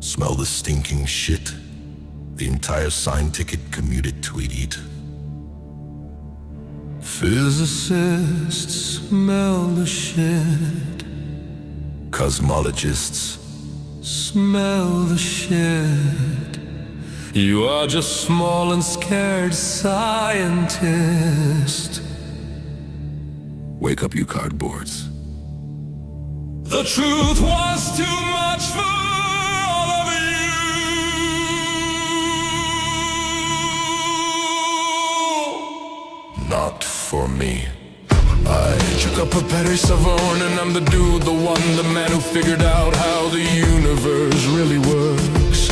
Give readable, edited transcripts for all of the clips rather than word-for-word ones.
Smell the stinking shit. The entire sign ticket commuted to eat. Physicists smell the shit. Cosmologists smell the shit. You are just small and scared scientist. Wake up, you cardboards. The truth was too much for all of you. Not for me. Jukka, Petteri, Savorinen, I'm the dude, the one, the man who figured out how the universe really works.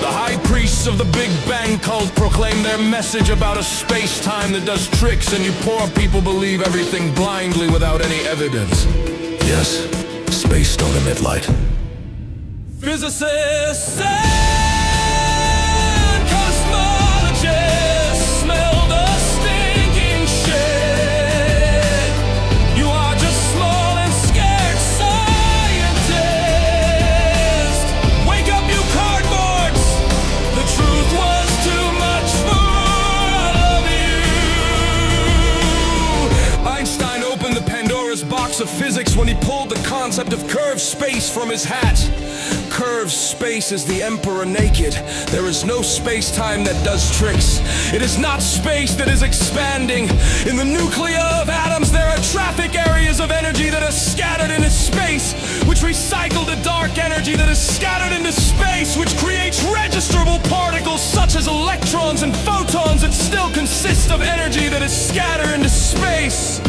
The high priests of the Big Bang cult proclaim their message about a space-time that does tricks, and you poor people believe everything blindly without any evidence. Yes, space don't emit light. Physicists and cosmologists smell the stinking shit. You are just small and scared scientists. Wake up, you cardboards. The truth was too much for all of you. Einstein opened the Pandora's box of physics when he pulled the concept of curved space from his hat. Curved space is the emperor naked. There is no space-time that does tricks. It is not space that is expanding. In the nuclei of atoms there are traffic areas of energy that are scattered into space, which recycle the dark energy that is scattered into space, which creates registrable particles such as electrons and photons that still consist of energy that is scattered into space.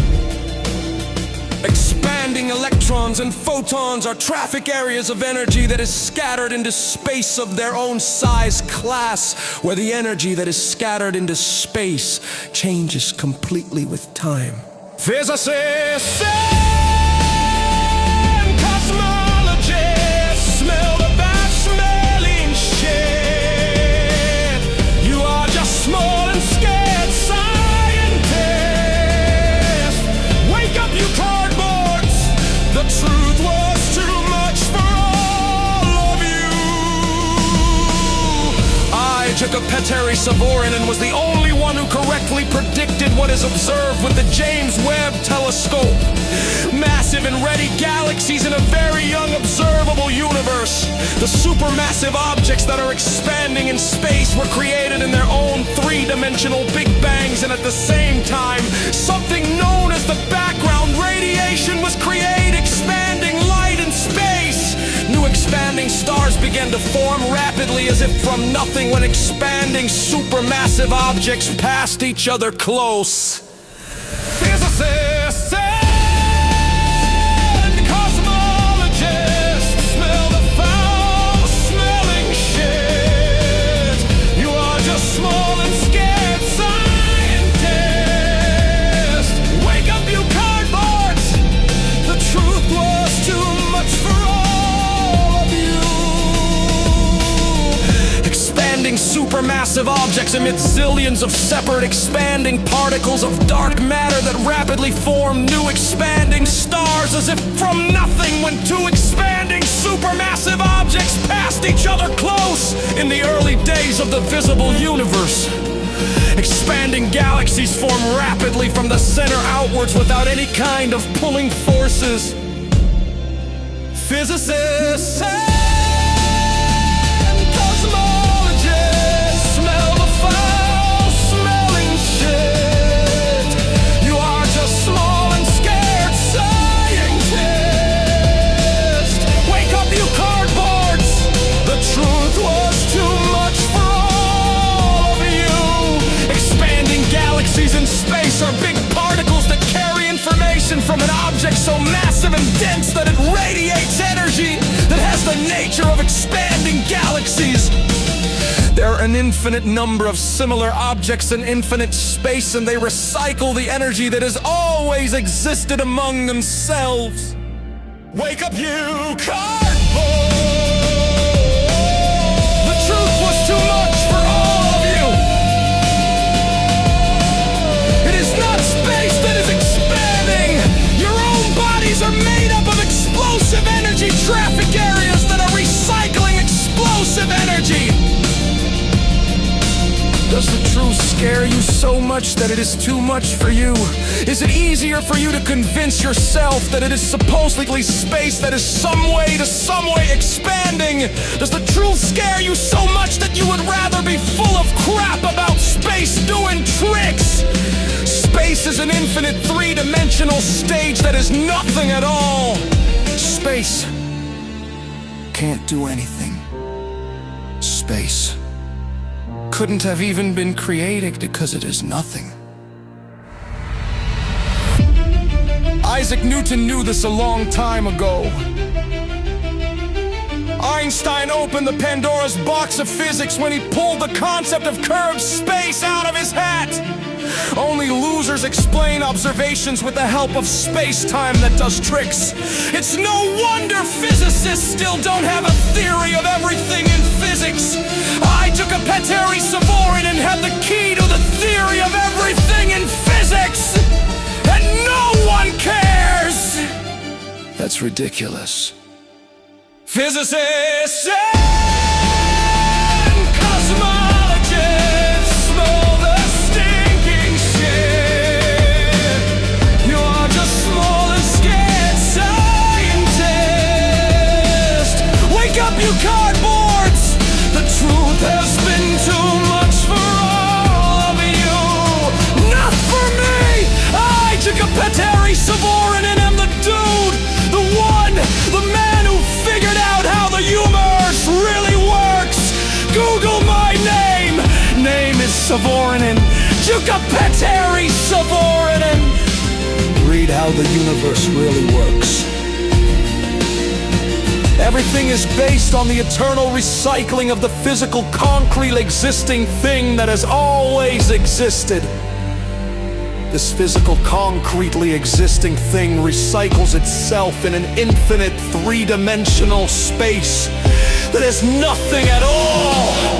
Expanding electrons and photons are traffic areas of energy that is scattered into space of their own size class, where the energy that is scattered into space changes completely with time. Physicists and cosmologists smell the bad smelling shit. You are just small and scared scientists. Wake up, you cardboards. The truth was too much for all of you. Jukka, Petteri, Savorinen was the only one who correctly predicted what is observed with the James Webb telescope. Massive and ready galaxies in a very young observable universe. The supermassive objects that are expanding in space were created in their own three-dimensional Big Bangs, and at the same time, something known as the background radiation was created, expanding light in space. New expanding stars began to form rapidly as if from nothing when expanding supermassive objects passed each other close. Physicists and cosmologists smell the foul-smelling shit. You are just small and scared scientists. Wake up, you cardboards. The truth was too much for all of you. Expanding supermassive objects emit zillions of separate expanding particles of dark matter that rapidly form new expanding stars as if from nothing when two expanding supermassive objects passed each other close in the early days of the visible universe. Expanding galaxies form rapidly from the center outwards without any kind of pulling forces. Physicists and cosmologists smell the foul-smelling shit. You are just small and scared scientists. Wake up, you cardboards. The truth was too much for all of you. Expanding galaxies in space are big particles that carry information from an object so massive and dense that it radiates energy that has the nature of expanding galaxies. There are an infinite number of similar objects in infinite space, and they recycle the energy that has always existed among themselves. Wake up, you cardboard! The truth was too much for all of you. It is not space that is expanding. Your own bodies are made up of explosive energy traffic much that it is too much for you? Is it easier for you to convince yourself that it is supposedly space that is some way expanding? Does the truth scare you so much that you would rather be full of crap about space doing tricks? Space is an infinite three-dimensional stage that is nothing at all. Space can't do anything. Space couldn't have even been created because it is nothing. Isaac Newton knew this a long time ago. Einstein opened the Pandora's box of physics when he pulled the concept of curved space out of his hat. Only losers explain observations with the help of space-time that does tricks. It's no wonder physicists still don't have a theory of everything in physics. I took a Petteri Savorinen and had the key to the theory of everything in physics, and no one cares! That's ridiculous. Physicists and cosmologists smell the stinking shit. You're just small and scared scientists. Wake up, you cardboards! The truth has been too much for all of you. Not for me! I took a Petteri Savorinen and am the dude, the one, the man who figured out how the universe really works. Google my name. Name is Savorinen. Jukka Petteri Savorinen. Read how the universe really works. Everything is based on the eternal recycling of the physical concrete existing thing that has always existed. This physical, concretely existing thing recycles itself in an infinite three-dimensional space that is nothing at all.